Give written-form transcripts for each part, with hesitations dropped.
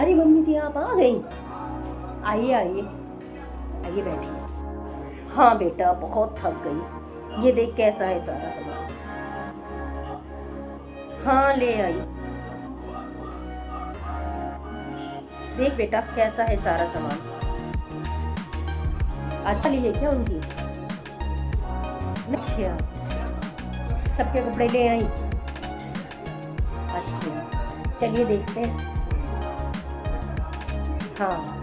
अरे मम्मी जी आप आ गई। आइए आइए आइए बैठिए। हाँ बेटा बहुत थक गई। ये देख कैसा है सारा सामान। हाँ ले आई। देख बेटा कैसा है सारा सामान। अच्छा लीजिए क्या उनकी। अच्छा सबके कपड़े ले आई। अच्छा चलिए देखते हैं। हाँ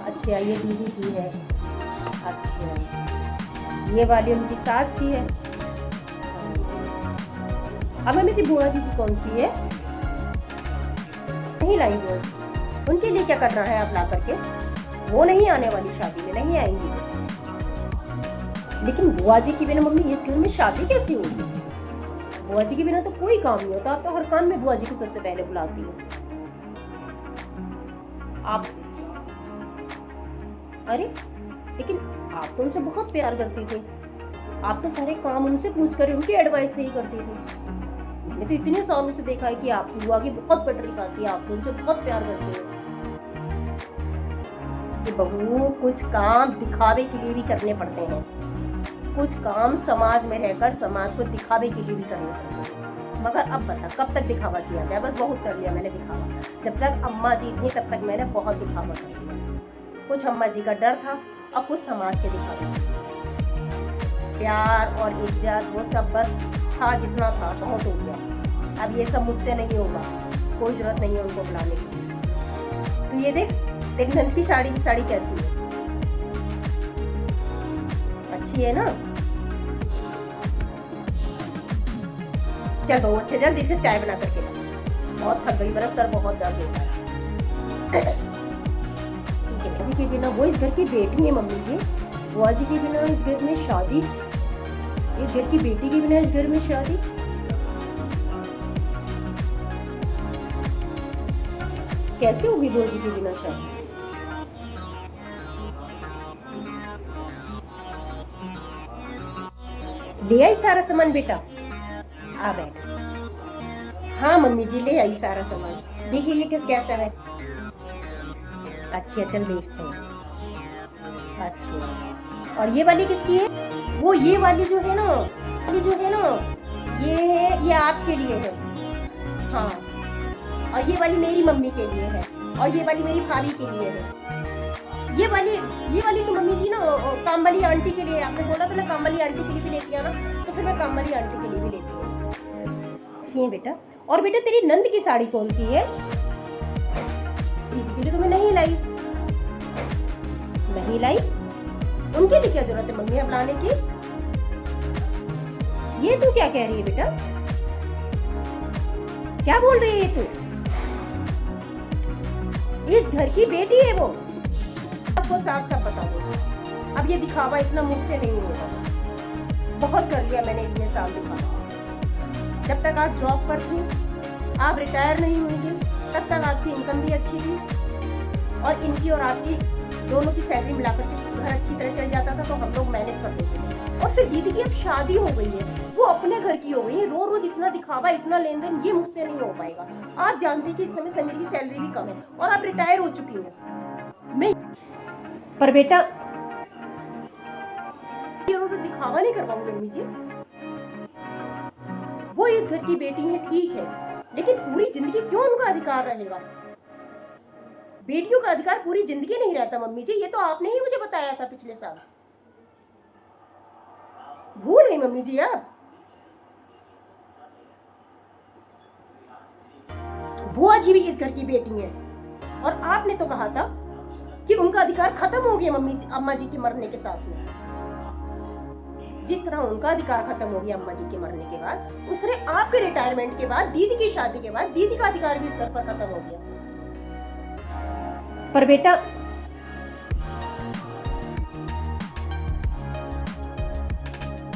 अच्छा ये दीदी की है। अच्छा ये वाली उनकी सास की है। अब मेरी बुआ जी की कौन सी है। नहीं लाई वो। उनके लिए क्या करना है आप ला करके। वो नहीं आने वाली शादी में, नहीं आएंगी। लेकिन बुआ जी के बिना मम्मी इस घर में शादी कैसी होगी। बुआ जी के बिना तो कोई काम नहीं होता। आप तो हर काम में बुआ जी को सबसे पहले बुलाती हो। आप अरे लेकिन आप तो उनसे बहुत प्यार करती थी। आप तो सारे काम उनसे पूछ कर उनकी एडवाइस से ही करती थी। मैंने तो इतने सालों से देखा है कि आपकी बुआ की बहुत पटरी खाती है। आप तो उनसे बहुत प्यार करते हो। कि बहू कुछ काम दिखावे के लिए भी करने पड़ते हैं। कुछ काम समाज में रहकर समाज को दिखावे के लिए भी करने पड़ते हैं। मगर अब बता कब तक दिखावा किया जाए। बस बहुत कर लिया मैंने दिखावा। जब तक अम्मा जी थी तब तक मैंने बहुत दिखावा कर लिया। कुछ अम्मा जी का डर था और कुछ समाज के दिखावे। प्यार और इज्जत वो सब बस था, जितना था बहुत हो गया। अब ये सब मुझसे नहीं होगा। कोई जरूरत नहीं है उनको बुलाने की। तो ये देख तेरी नंद की साड़ी कैसी है। अच्छी है ना। चल बहू अच्छे जल्दी से चाय बना करके ला। बहुत थक गई, मेरा सर बहुत दर्द होता है। जी के बिना वो इस घर की बेटी है मम्मी जी। बुआ जी के बिना इस घर में शादी, इस घर की बेटी के बिना इस घर में शादी। कैसे होगी बुआ जी के बिना शादी। ले आई सारा सामान बेटा। आ बैठ। हाँ मम्मी जी ले आई सारा सामान। देखिए ये कैसा है। अच्छा चल देखते हैं। अच्छा और ये वाली किसकी है। वो ये वाली जो है ना, ये है, ये आपके लिए है। हाँ और ये वाली मेरी मम्मी के लिए है। और ये वाली मेरी भाभी के लिए है। ये वाली तो मम्मी जी ना काम वाली आंटी के लिए। आपने बोला था ना काम वाली आंटी के लिए भी लेती आना, तो फिर मैं काम वाली आंटी के लिए भी लेती हूँ। अच्छी है बेटा। और बेटा तेरी नंद की साड़ी कौन सी है। दीदी के लिए तो मैं नहीं लाई। उनके लिए क्या जरूरत है मम्मी अब लाने की। ये तू क्या कह रही है बेटा। क्या बोल रही है तू। इस घर की बेटी है वो। आपको साफ साफ बता दो। अब ये दिखावा इतना मुझसे नहीं होगा। बहुत कर लिया मैंने इतने साल दिखावा। जब तक आप जॉब पर थी, आप रिटायर नहीं हुई थी, तब तक आपकी इनकम भी अच्छी थी। और इनकी और आपकी दोनों की सैलरी मिलाकर के घर अच्छी तरह चल जाता था, तो हम लोग मैनेज कर देते थे। और फिर दीदी की अब शादी हो गई है, वो अपने घर की हो गई है। रोज रोज इतना दिखावा, इतना लेन देन, ये मुझसे नहीं हो पाएगा। आप जानते हैं कि इस समय समीर की सैलरी भी कम है और आप रिटायर हो चुकी हैं। मैं पर बेटा रोज दिखावा नहीं कर पाऊंगी मम्मी जी। वो इस घर की बेटी है ठीक है, लेकिन पूरी जिंदगी क्यों उनका अधिकार रहेगा। बेटियों का अधिकार पूरी जिंदगी नहीं रहता मम्मी जी। ये तो आपने ही मुझे बताया था पिछले साल। भूल गई मम्मी जी आप। बुआ जी भी इस घर की बेटी हैं। और आपने तो कहा था कि उनका अधिकार खत्म हो गया मम्मी जी, अम्मा जी के मरने के साथ में। जिस तरह उनका अधिकार खत्म हो गया अम्मा जी के मरने के बाद, उस तरह आपके रिटायरमेंट के बाद, दीदी की शादी के बाद, दीदी का अधिकार भी इस घर पर खत्म हो गया। पर बेटा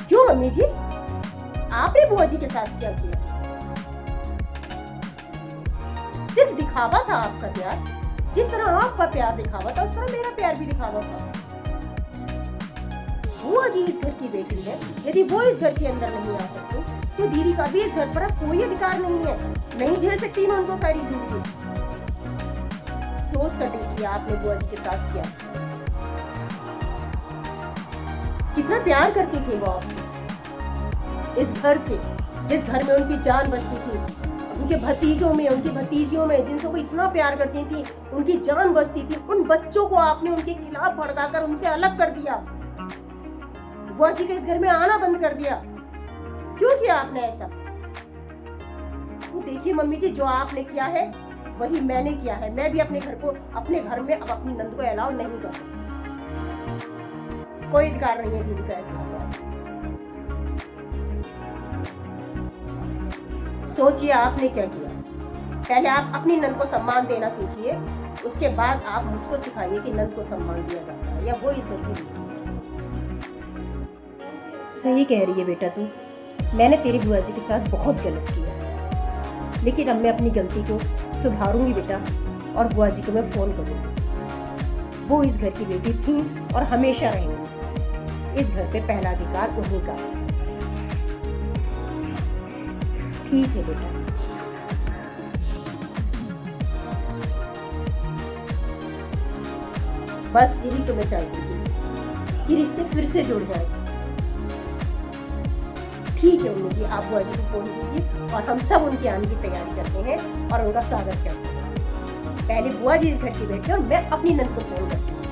क्यों मम्मी जी, आपने बुआ जी के साथ क्या किया। सिर्फ दिखावा था आपका प्यार। जिस तरह आपका प्यार दिखावा था, उस तरह मेरा प्यार भी दिखावा था। बुआ जी इस घर की बेटी है। यदि वो इस घर के अंदर नहीं आ सकती, तो दीदी का भी इस घर पर अब कोई अधिकार नहीं है। नहीं झेल सकती मैं उनको सारी जिंदगी। सोच कर देखिए आपने बुआ जी के साथ किया, कितना प्यार करती थी वो आपसे, इस घर से जिस घर में उनकी जान बसती थी, उनके भतीजों में, उनकी भतीजियों में जिनसे वो इतना प्यार करती थी, उनकी जान बसती थी, उन बच्चों को आपने उनके खिलाफ भड़काकर उनसे अलग कर दिया। बुआ जी के इस घर में आना बंद कर दिया। क्यों किया आपने ऐसा? तो देखिए मम्मी जी, जो आपने किया है वही मैंने किया है। मैं भी अपने घर में अब अपनी नंद को अलाउ नहीं कर सकती। कोई अधिकार नहीं है दीदी का ऐसा। सोचिए आपने क्या किया। पहले आप अपनी नंद को सम्मान देना सीखिए, उसके बाद आप मुझको सिखाइए कि नंद को सम्मान दिया जाता है, या वो इस घर की बेटी है। सही कह रही है बेटा तू। मैंने तेरी बुआ जी के साथ बहुत गलत किया, लेकिन अब मैं अपनी गलती को सुधारूंगी बेटा, और बुआ जी को मैं फोन करूंगी। वो इस घर की बेटी थी और हमेशा रहेंगी। इस घर पे पहला अधिकार उन्हीं का है। ठीक है बेटा। बस यही तो मैं चाहती थी कि रिश्ते फिर से जुड़ जाए। ठीक है उन्नू जी, आप बुआ जी को फोन कीजिए और हम सब उनके आने की तैयारी करते हैं और उनका स्वागत करते हैं। पहले बुआ जी इस घर की बेटी और मैं अपनी नंद को फोन करती हूँ।